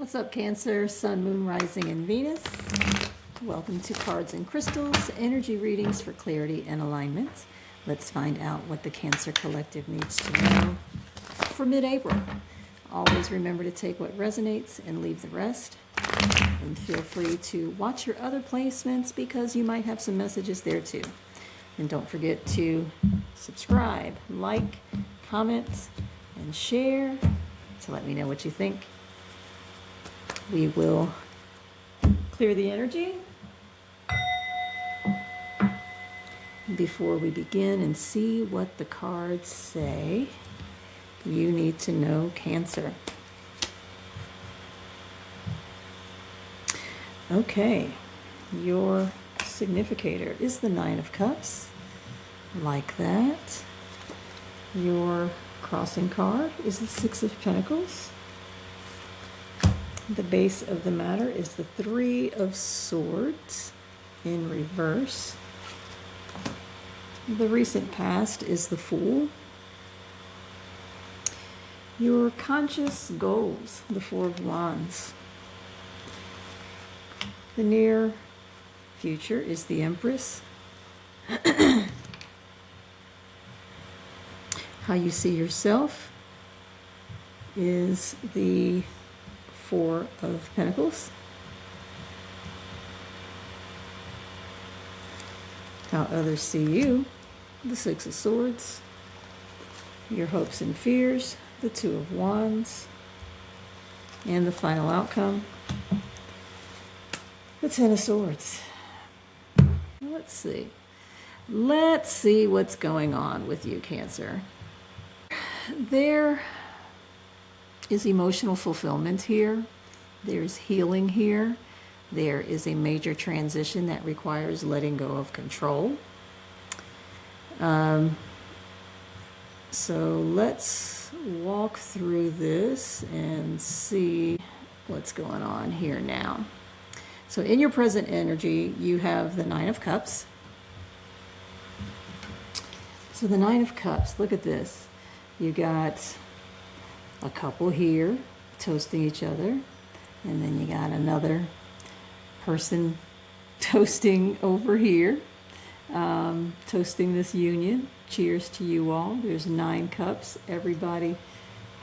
What's up, Cancer, Sun, Moon, Rising, and Venus? Welcome to Cards and Crystals, energy readings for clarity and alignment. Let's find out what the Cancer Collective needs to know for mid-April. Always remember to take what resonates and leave the rest. And feel free to watch your other placements because you might have some messages there too. And don't forget to subscribe, like, comment, and share to let me know what you think. We will clear the energy before we begin and see what the cards say. You need to know, Cancer. Okay, your significator is the Nine of Cups, like that. Your crossing card is the Six of Pentacles. The base of the matter is the Three of Swords in reverse. The recent past is the Fool. Your conscious goals, the Four of Wands. The near future is the Empress. How you see yourself is the Four of Pentacles. How others see you, the Six of Swords. Your hopes and fears, the Two of Wands. And the final outcome, the Ten of Swords. Let's see. Let's see what's going on with you, Cancer. There is emotional fulfillment here. There's healing here. There is a major transition that requires letting go of control. So let's walk through this and see what's going on here now. So in your present energy, you have the Nine of Cups. So the Nine of Cups, look at this. You got a couple here toasting each other, and then you got another person toasting over here, toasting this union. Cheers to you all. There's 9 cups. Everybody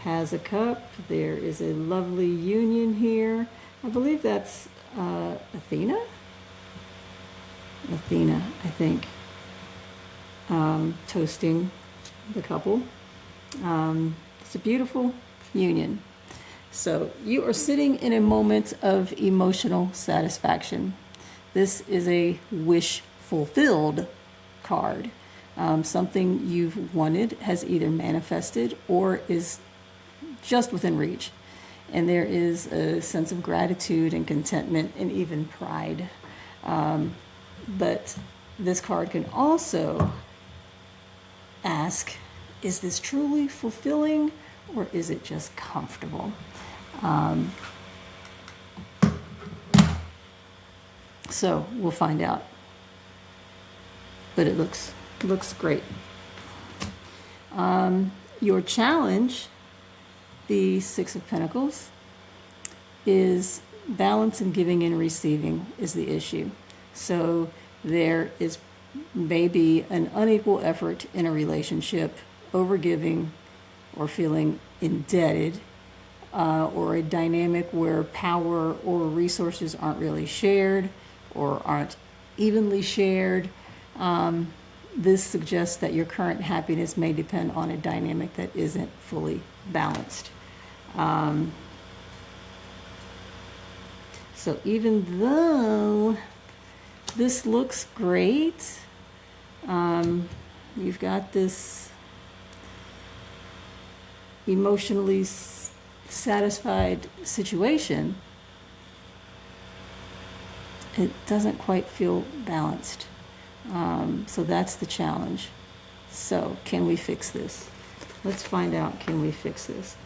has a cup. There is a lovely union here. I believe that's Athena, I think, toasting the couple. It's a beautiful union. So you are sitting in a moment of emotional satisfaction. This is a wish fulfilled card. Something you've wanted has either manifested or is just within reach. And there is a sense of gratitude and contentment and even pride. But this card can also ask, is this truly fulfilling or is it just comfortable? So we'll find out. But it looks great. Your challenge, the Six of Pentacles, is balance and giving and receiving is the issue. So there is maybe an unequal effort in a relationship, overgiving or feeling indebted, or a dynamic where power or resources aren't really shared or aren't evenly shared. This suggests that your current happiness may depend on a dynamic that isn't fully balanced. So even though this looks great, you've got this emotionally satisfied situation, it doesn't quite feel balanced. So that's the challenge. So can we fix this? Let's find out, can we fix this?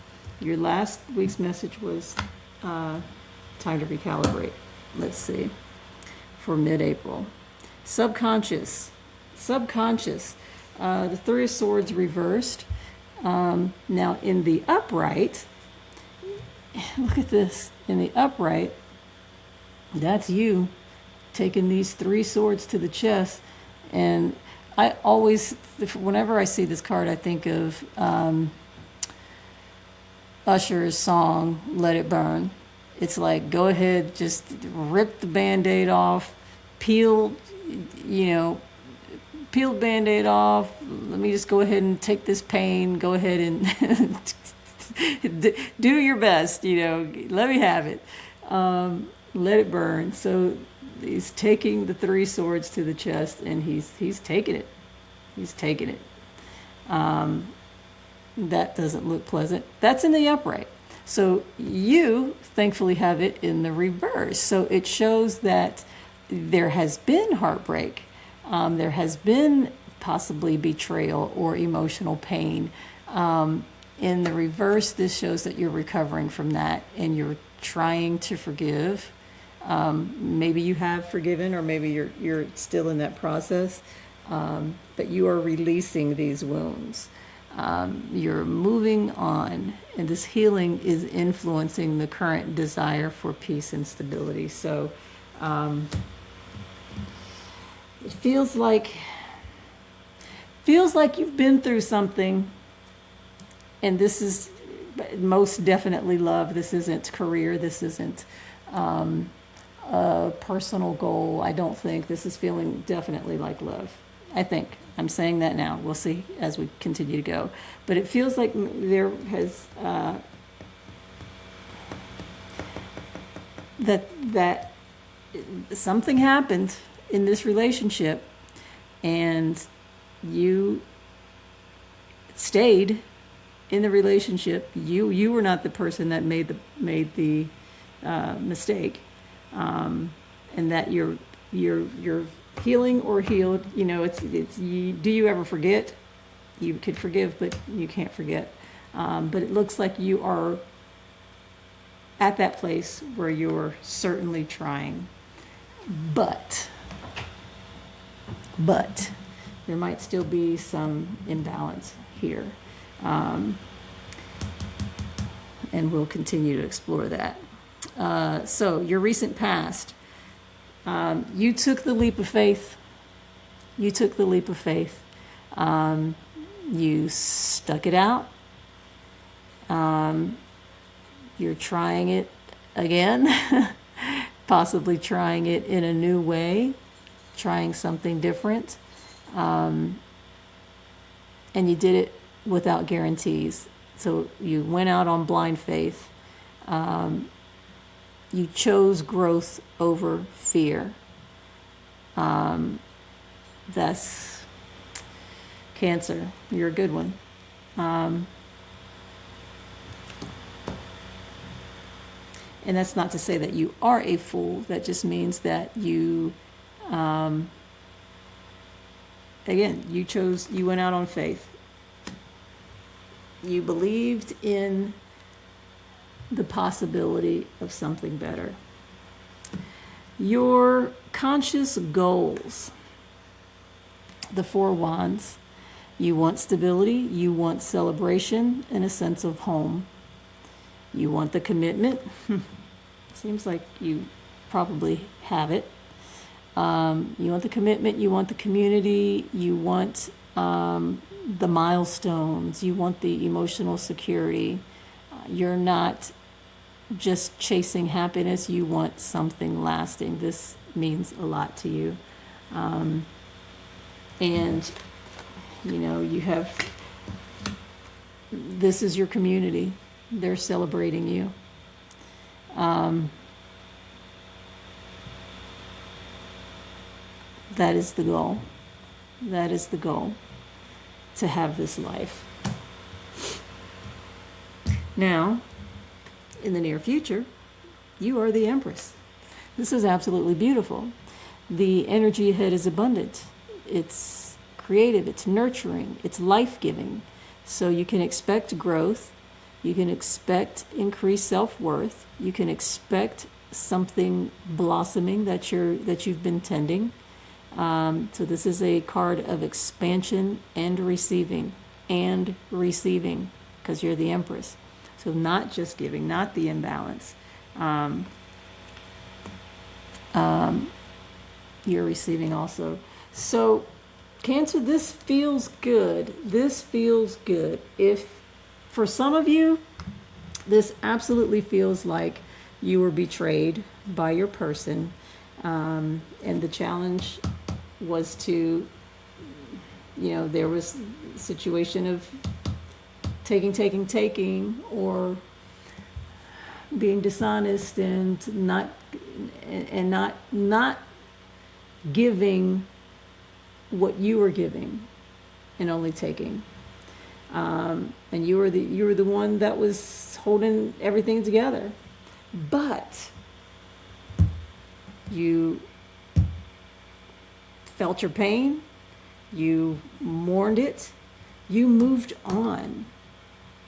Your last week's message was time to recalibrate. Let's see. For mid-April. Subconscious. The Three of Swords reversed. Now in the upright, look at this. In the upright, that's you taking these 3 swords to the chest. And I always, whenever I see this card, I think of Usher's song, Let It Burn. It's like, go ahead, just rip the Band-Aid off, peel the Band-Aid off. Let me just go ahead and take this pain. Go ahead and do your best, let me have it. Let it burn. So he's taking the 3 swords to the chest, and he's taking it. He's taking it. That doesn't look pleasant. That's in the upright. So you thankfully have it in the reverse. So it shows that there has been heartbreak. There has been possibly betrayal or emotional pain. In the reverse, this shows that you're recovering from that and you're trying to forgive. Maybe you have forgiven, or maybe you're still in that process. But you are releasing these wounds. You're moving on, and this healing is influencing the current desire for peace and stability. So it feels like you've been through something, and this is most definitely love. This isn't career. This isn't a personal goal. I don't think this is feeling definitely like love. I think. I'm saying that now. We'll see as we continue to go. But it feels like there has that something happened in this relationship, and you stayed in the relationship. You were not the person that made the mistake, and that you're healing or healed. Do you ever forget? You could forgive, but you can't forget. But it looks like you are at that place where you're certainly trying. But there might still be some imbalance here. And we'll continue to explore that. So your recent past, you took the leap of faith. You took the leap of faith. You stuck it out. You're trying it again, possibly trying it in a new way, trying something different. And you did it without guarantees. So you went out on blind faith. You chose growth over fear. That's Cancer. You're a good one. And that's not to say that you are a fool. That just means that you, again, you went out on faith. You believed in the possibility of something better. Your conscious goals, the 4 wands. You want stability, you want celebration and a sense of home. You want the commitment. Seems like you probably have it. You want the commitment, you want the community, you want the milestones, you want the emotional security. You're not just chasing happiness, you want something lasting. This means a lot to you. And you have, this is your community. They're celebrating you. That is the goal. That is the goal, to have this life. Now, in the near future, you are the Empress. This is absolutely beautiful. The energy ahead is abundant. It's creative, it's nurturing, it's life-giving. So you can expect growth, you can expect increased self-worth, you can expect something blossoming that you've been tending. So this is a card of expansion and receiving, because you're the Empress. So not just giving, not the imbalance. You're receiving also. So Cancer, this feels good. This feels good. If for some of you, this absolutely feels like you were betrayed by your person. And the challenge was to, there was a situation of taking, or being dishonest and not giving what you were giving and only taking. And you were the one that was holding everything together. But you felt your pain, you mourned it, you moved on,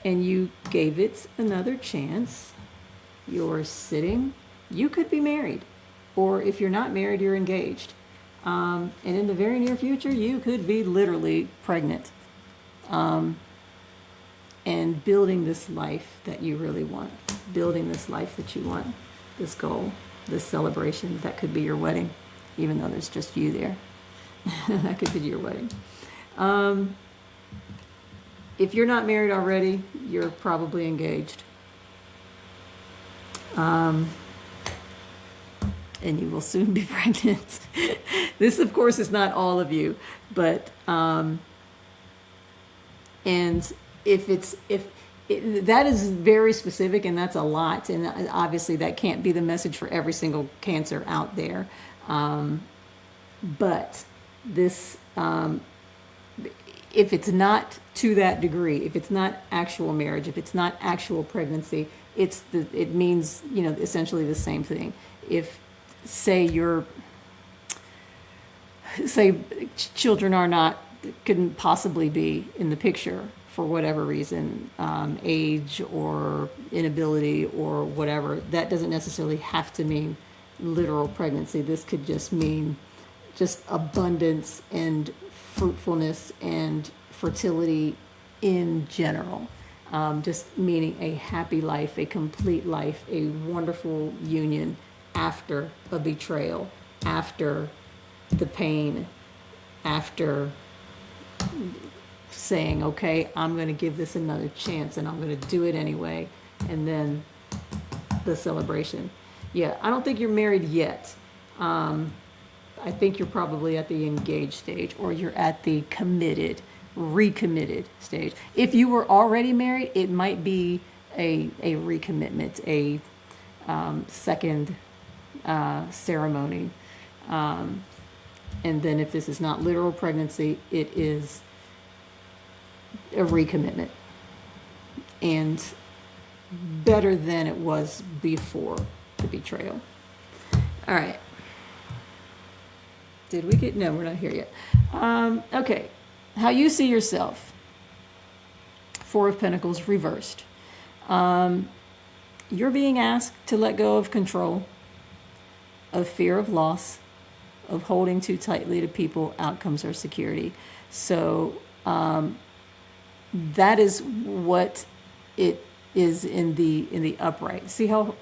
and you gave it another chance. You're sitting, you could be married, or if you're not married, you're engaged. And in the very near future, you could be literally pregnant, and building this life that you really want, building this life that you want, this goal, this celebration. That could be your wedding, even though there's just you there. That could be your wedding. If you're not married already, you're probably engaged. And you will soon be pregnant. This, of course, is not all of you, but and if that is very specific, and that's a lot, and obviously that can't be the message for every single Cancer out there. But this, if it's not to that degree, if it's not actual marriage, if it's not actual pregnancy, it means, essentially the same thing. If, say children couldn't possibly be in the picture for whatever reason, age or inability or whatever, that doesn't necessarily have to mean literal pregnancy. This could just mean just abundance and fruitfulness and fertility in general. Just meaning a happy life, a complete life, a wonderful union after a betrayal, after the pain, after saying, okay, I'm going to give this another chance and I'm going to do it anyway, and then the celebration. Yeah, I don't think you're married yet. I think you're probably at the engaged stage, or you're at the recommitted stage. If you were already married, it might be a recommitment, a second ceremony. And then if this is not literal pregnancy, it is a recommitment, and better than it was before the betrayal. All right. Did we get? No, we're not here yet. Okay. How you see yourself. Four of Pentacles reversed. You're being asked to let go of control, of fear of loss, of holding too tightly to people, outcomes, or security. So that is what it is in the upright. See how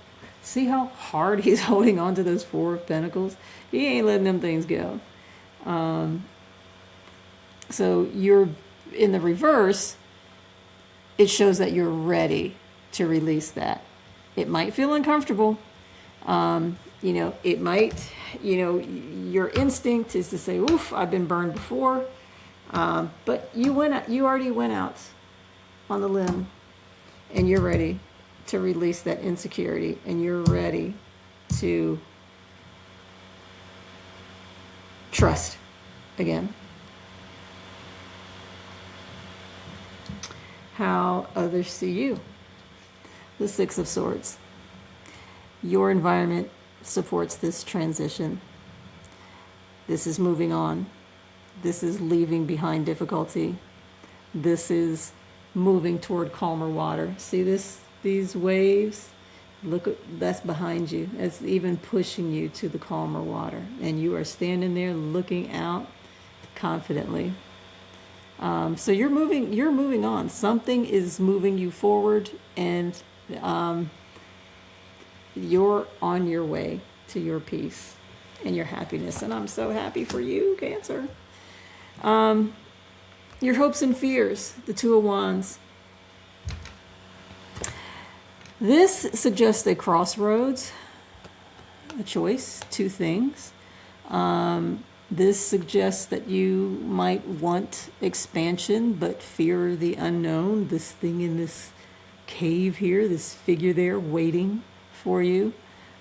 hard he's holding on to those Four of Pentacles? He ain't letting them things go. So you're in the reverse. It shows that you're ready to release that. It might feel uncomfortable. It might, your instinct is to say, oof, I've been burned before. But you already went out on the limb, and you're ready to release that insecurity, and you're ready to trust again. How others see you. The Six of Swords. Your environment supports this transition. This is moving on. This is leaving behind difficulty. This is moving toward calmer water. See these waves? Look, that's behind you. It's even pushing you to the calmer water. And you are standing there looking out confidently. So you're moving on. Something is moving you forward, and you're on your way to your peace and your happiness. And I'm so happy for you, Cancer. Your hopes and fears, the Two of Wands. This suggests a crossroads, a choice, two things. This suggests that you might want expansion, but fear the unknown, this thing in this cave here, this figure there waiting for you.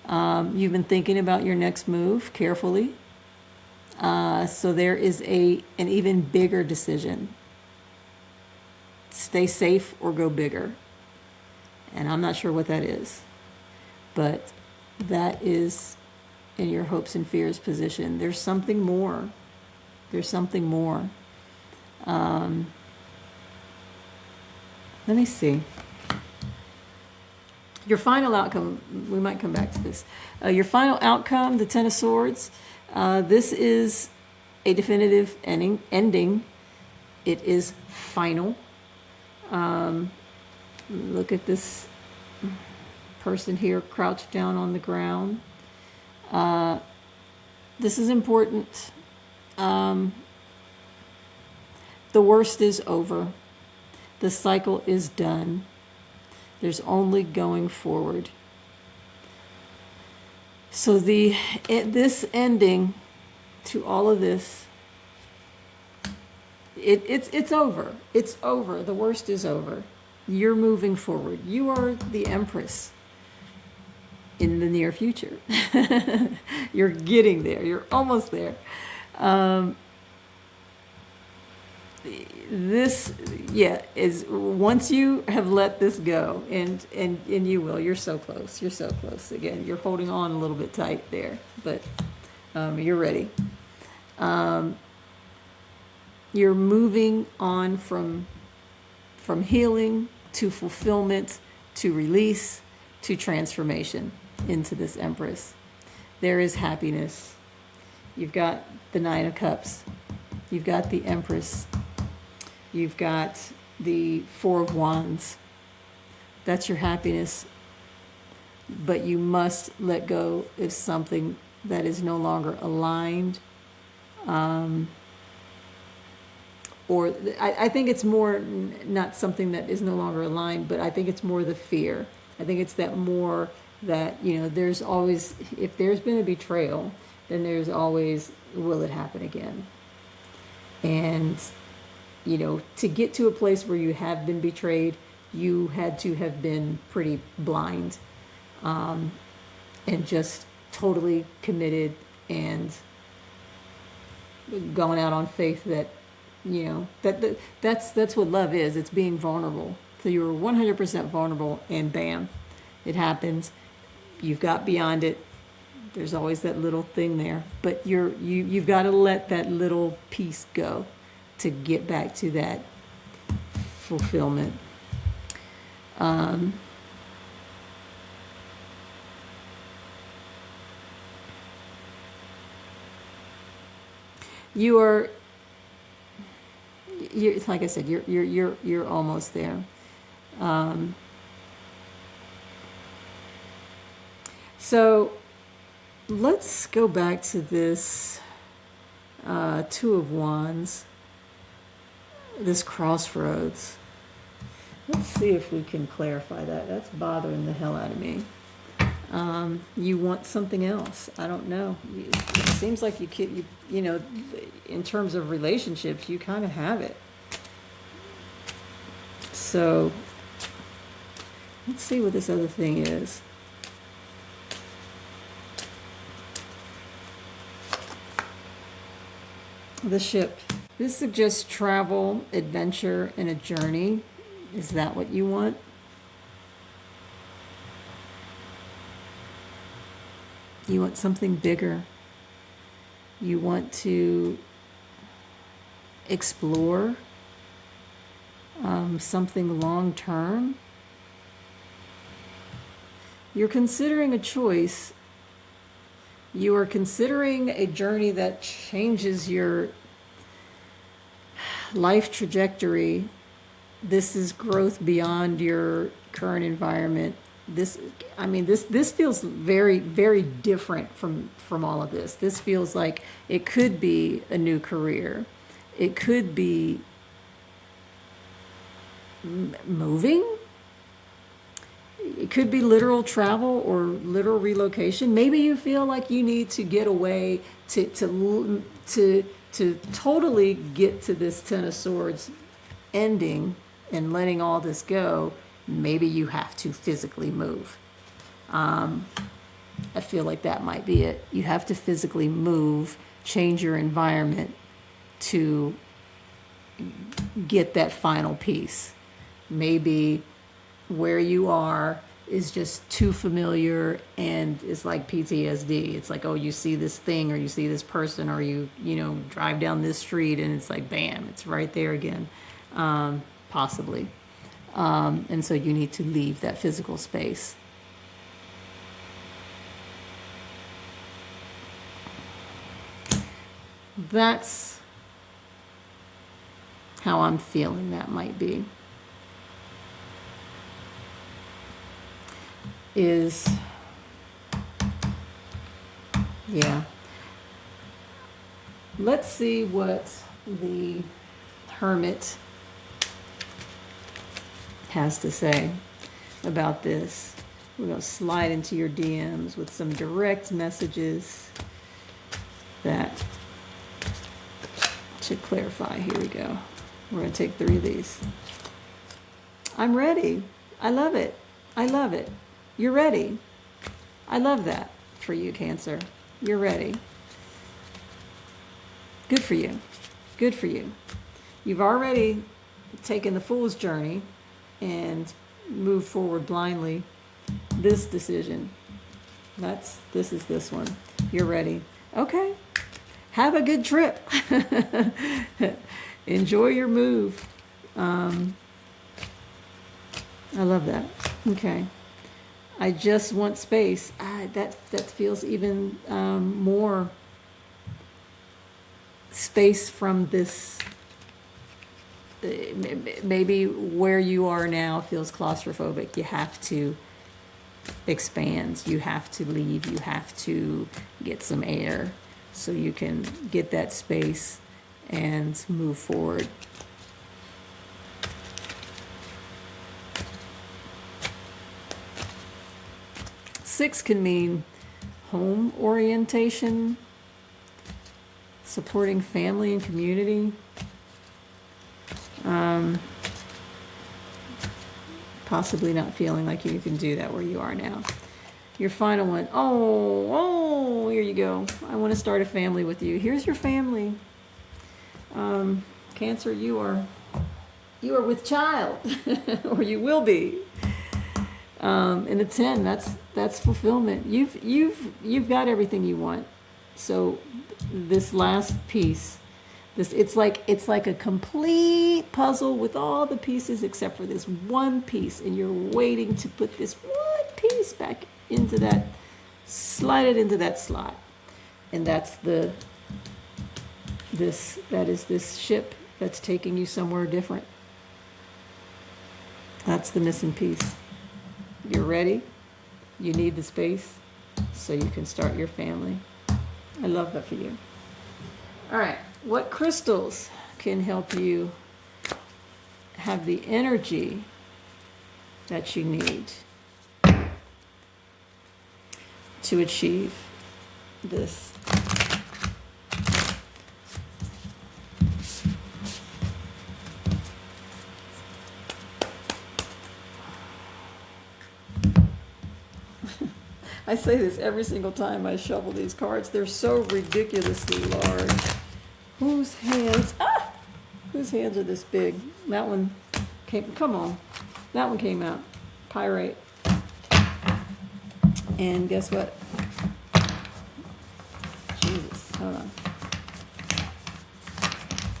You've been thinking about your next move carefully. So there is an even bigger decision. Stay safe or go bigger. And I'm not sure what that is, but that is in your hopes and fears position. There's something more. There's something more. Let me see. Your final outcome, we might come back to this. Your final outcome, the Ten of Swords, this is a definitive ending. It is final. Look at this person here crouched down on the ground. This is important. The worst is over. The cycle is done. There's only going forward. So this ending to all of this, it's over. It's over. The worst is over. You're moving forward. You are the Empress in the near future. You're getting there. You're almost there. This, is once you have let this go, and you will. You're so close. You're so close. Again, you're holding on a little bit tight there, but you're ready. You're moving on from healing to fulfillment to release to transformation into this Empress. There is happiness. You've got the Nine of Cups. You've got the Empress. You've got the Four of Wands. That's your happiness. But you must let go of something that is no longer aligned. Or I think it's more not something that is no longer aligned, but I think it's more the fear. I think it's that more that, there's always, if there's been a betrayal, then there's always, will it happen again? And, to get to a place where you have been betrayed, you had to have been pretty blind, and just totally committed and going out on faith that, that's what love is. It's being vulnerable. So you were 100% vulnerable, and bam, it happens. You've got beyond it. There's always that little thing there, but you've got to let that little piece go to get back to that fulfillment. You're like I said, you're almost there. So let's go back to this Two of Wands, this crossroads. Let's see if we can clarify that. That's bothering the hell out of me. You want something else. I don't know. It seems like in terms of relationships, you kind of have it. So let's see what this other thing is. The Ship. This suggests travel, adventure, and a journey. Is that what you want? You want something bigger. You want to explore something long-term. You're considering a choice. You are considering a journey that changes your life trajectory. This is growth beyond your current environment. This, I mean, this feels very, very different from all of this. This feels like it could be a new career. It could be moving. It could be literal travel or literal relocation. Maybe you feel like you need to get away to totally get to this Ten of Swords ending and letting all this go. Maybe you have to physically move. I feel like that might be it. You have to physically move, change your environment to get that final piece. Maybe where you are is just too familiar and it's like PTSD. It's like, oh, you see this thing or you see this person or you drive down this street and it's like, bam, it's right there again, possibly. And so you need to leave that physical space. That's how I'm feeling that might be. Yeah. Let's see what the Hermit has to say about this. We're going to slide into your DMs with some direct messages that should clarify. Here we go. We're going to take 3 of these. I'm ready. I love it. I love it. You're ready. I love that for you, Cancer. You're ready. Good for you. Good for you. You've already taken the fool's journey and moved forward blindly. This decision, this is this one. You're ready. Okay. Have a good trip. Enjoy your move. I love that. Okay. I just want space. That feels even more space from this. Maybe where you are now feels claustrophobic. You have to expand. You have to leave. You have to get some air so you can get that space and move forward. Six can mean home orientation, supporting family and community. Possibly not feeling like you can do that where you are now. Your final one. Oh, here you go. I want to start a family with you. Here's your family. Cancer, you are with child, or you will be. And the 10, that's fulfillment. You've got everything you want. So this last piece, it's like a complete puzzle with all the pieces except for this one piece, and you're waiting to put this one piece back into that, slide it into that slot, and that is this ship that's taking you somewhere different. That's the missing piece. You're ready. You need the space so you can start your family. I love that for you. All right. What crystals can help you have the energy that you need to achieve this? I say this every single time I shuffle these cards. They're so ridiculously large. Whose hands are this big? That one come on. That one came out. Pyrite. And guess what? Jesus, hold on.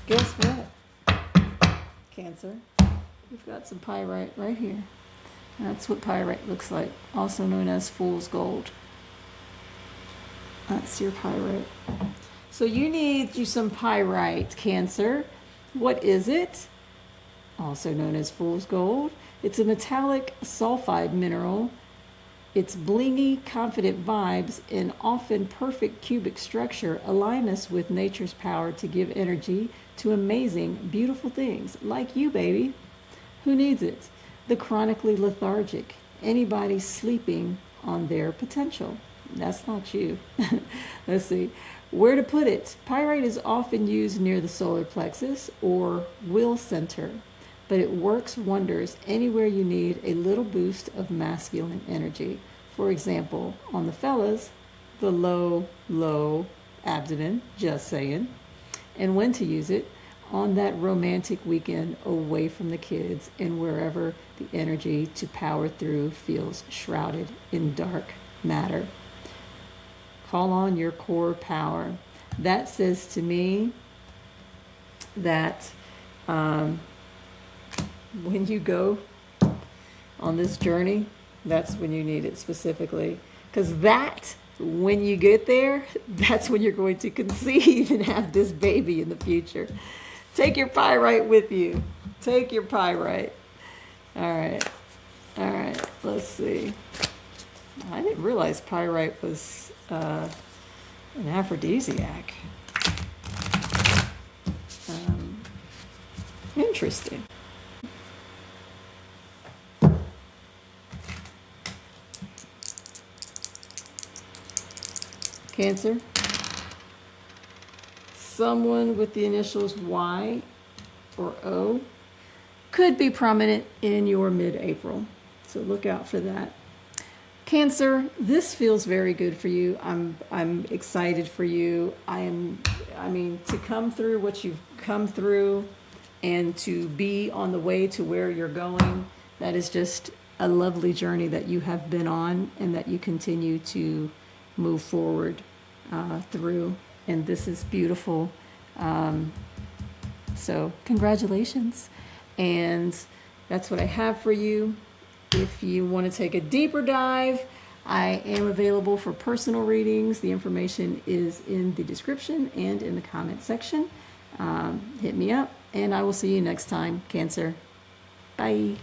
Guess what? Cancer. We've got some pyrite right here. That's what pyrite looks like, also known as fool's gold. That's your pyrite. So you need some pyrite, Cancer. What is it? Also known as fool's gold. It's a metallic sulfide mineral. Its blingy, confident vibes and often perfect cubic structure align us with nature's power to give energy to amazing, beautiful things like you, baby. Who needs it? The chronically lethargic. Anybody sleeping on their potential. That's not you. Let's see. Where to put it? Pyrite is often used near the solar plexus or will center, but it works wonders anywhere you need a little boost of masculine energy. For example, on the fellas, the low abdomen, just saying. And when to use it? On that romantic weekend away from the kids and wherever the energy to power through feels shrouded in dark matter. Call on your core power. That says to me that when you go on this journey, that's when you need it specifically. Because that, when you get there, that's when you're going to conceive and have this baby in the future. Take your pyrite with you. Take your pyrite. All right. All right. Let's see. I didn't realize pyrite was an aphrodisiac. Interesting. Cancer. Someone with the initials Y or O could be prominent in your mid-April. So look out for that. Cancer, this feels very good for you. I'm excited for you. I mean, to come through what you've come through and to be on the way to where you're going, that is just a lovely journey that you have been on and that you continue to move forward through. And this is beautiful. So congratulations. And that's what I have for you. If you want to take a deeper dive, I am available for personal readings. The information is in the description and in the comment section. Hit me up, and I will see you next time, Cancer. Bye.